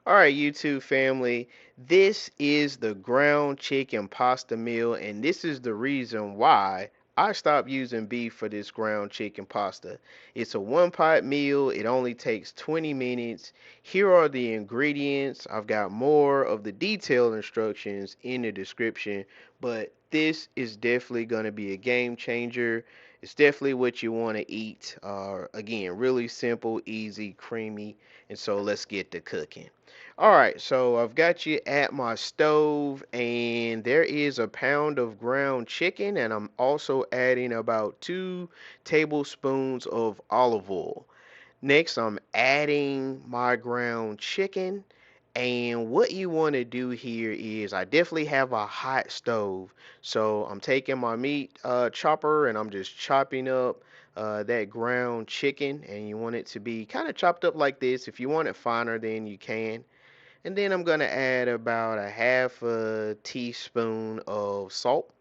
All right, YouTube family, this is the ground chicken pasta meal, and this is the reason why I stopped using beef for this ground chicken pasta. It's a one pot meal, it only takes 20 minutes. Here are the ingredients. I've got more of the detailed instructions in the description, but this is definitely going to be a game changer. It's definitely what you want to eat. Again, really simple, easy, creamy, and so let's get to cooking. All right, so I've got you at my stove, and there is a pound of ground chicken, and I'm also adding about 2 tablespoons of olive oil. Next, I'm adding my ground chicken, and what you want to do here is I definitely have a hot stove, so I'm taking my meat chopper and I'm just chopping up that ground chicken, and you want it to be kind of chopped up like this. If you want it finer, then you can. And then I'm going to add about a half a teaspoon of salt.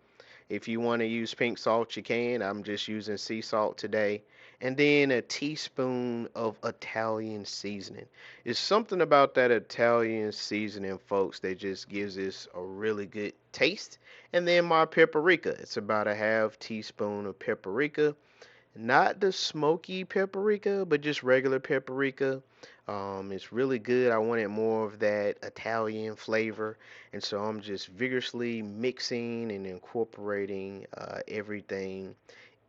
If you want to use pink salt, you can. I'm just using sea salt today. And then a teaspoon of Italian seasoning. It's something about that Italian seasoning, folks, that just gives this a really good taste. And then my paprika. It's about a half teaspoon of paprika. Not the smoky paprika, but just regular paprika. It's really good. I wanted more of that Italian flavor, and so I'm just vigorously mixing and incorporating everything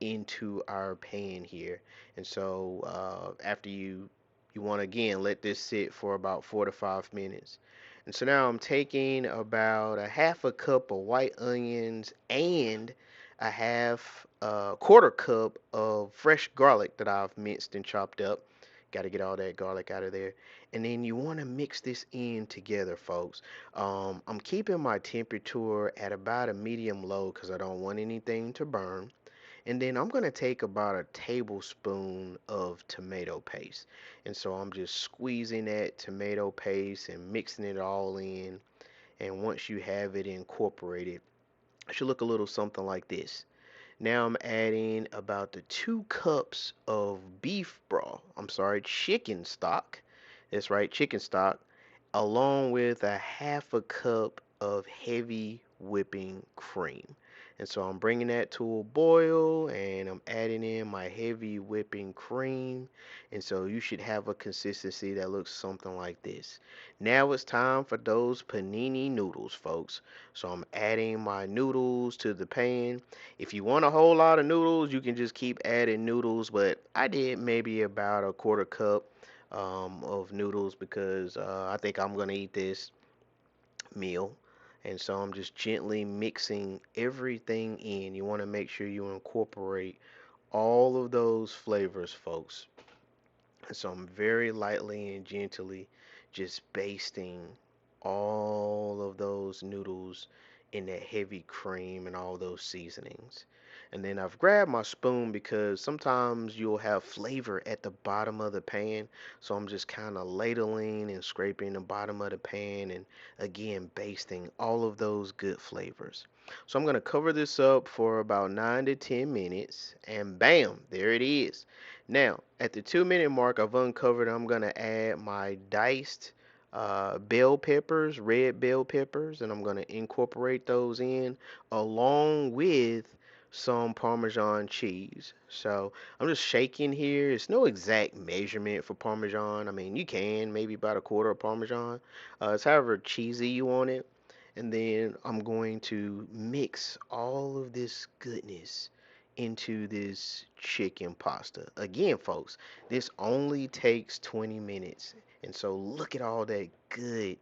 into our pan here. And so after you want to again let this sit for about 4 to 5 minutes. And so now I'm taking about a half a cup of white onions and a half quarter cup of fresh garlic that I've minced and chopped up. Got to get all that garlic out of there. And then you want to mix this in together, folks. I'm keeping my temperature at about a medium low because I don't want anything to burn. And then I'm going to take about a tablespoon of tomato paste. And so I'm just squeezing that tomato paste and mixing it all in. And once you have it incorporated, it should look a little something like this. Now I'm adding about the 2 cups of beef broth. I'm sorry, chicken stock. That's right, chicken stock, along with a half a cup of heavy whipping cream. And so I'm bringing that to a boil and I'm adding in my heavy whipping cream. And so you should have a consistency that looks something like this. Now it's time for those panini noodles, folks. So I'm adding my noodles to the pan. If you want a whole lot of noodles, you can just keep adding noodles, but I did maybe about a quarter cup of noodles because I think I'm going to eat this meal. And so I'm just gently mixing everything in. You want to make sure you incorporate all of those flavors, folks. And so I'm very lightly and gently just basting all of those noodles in that heavy cream and all those seasonings. And then I've grabbed my spoon because sometimes you'll have flavor at the bottom of the pan. So I'm just kind of ladling and scraping the bottom of the pan and again basting all of those good flavors. So I'm going to cover this up for about 9 to 10 minutes and bam, there it is. Now, at the 2 minute mark, I've uncovered, I'm going to add my diced bell peppers, red bell peppers, and I'm going to incorporate those in along with some Parmesan cheese. So I'm just shaking here. It's no exact measurement for Parmesan. I mean, you can maybe about a quarter of Parmesan. It's however cheesy you want it. And then I'm going to mix all of this goodness into this chicken pasta. Again, folks, this only takes 20 minutes. And so look at all that good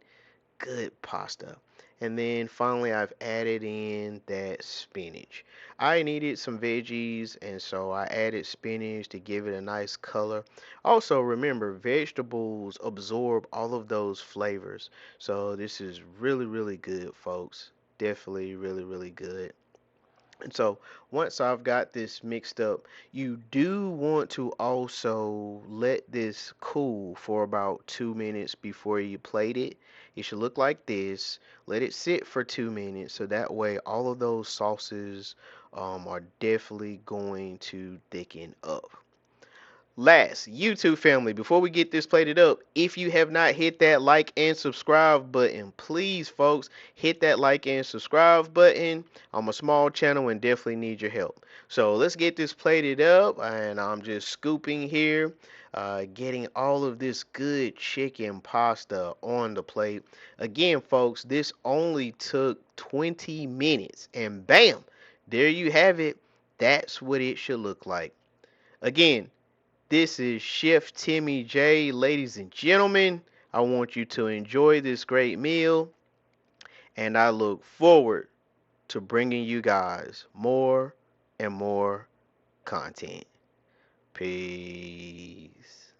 pasta. And then finally, I've added in that spinach. I needed some veggies, and so I added spinach to give it a nice color. Also, remember, vegetables absorb all of those flavors. So this is really good, folks. Definitely really good. And so once I've got this mixed up, you do want to also let this cool for about 2 minutes before you plate it. It should look like this. Let it sit for 2 minutes so that way all of those sauces are definitely going to thicken up. Last, YouTube family, before we get this plated up, if you have not hit that like and subscribe button, please, folks, hit that like and subscribe button. I'm a small channel and definitely need your help. So let's get this plated up, and I'm just scooping here, getting all of this good chicken pasta on the plate. Again, folks, this only took 20 minutes, and bam, there you have it. That's what it should look like. Again, this is Chef Timmy J. Ladies and gentlemen, I want you to enjoy this great meal, and I look forward to bringing you guys more and more content. Peace.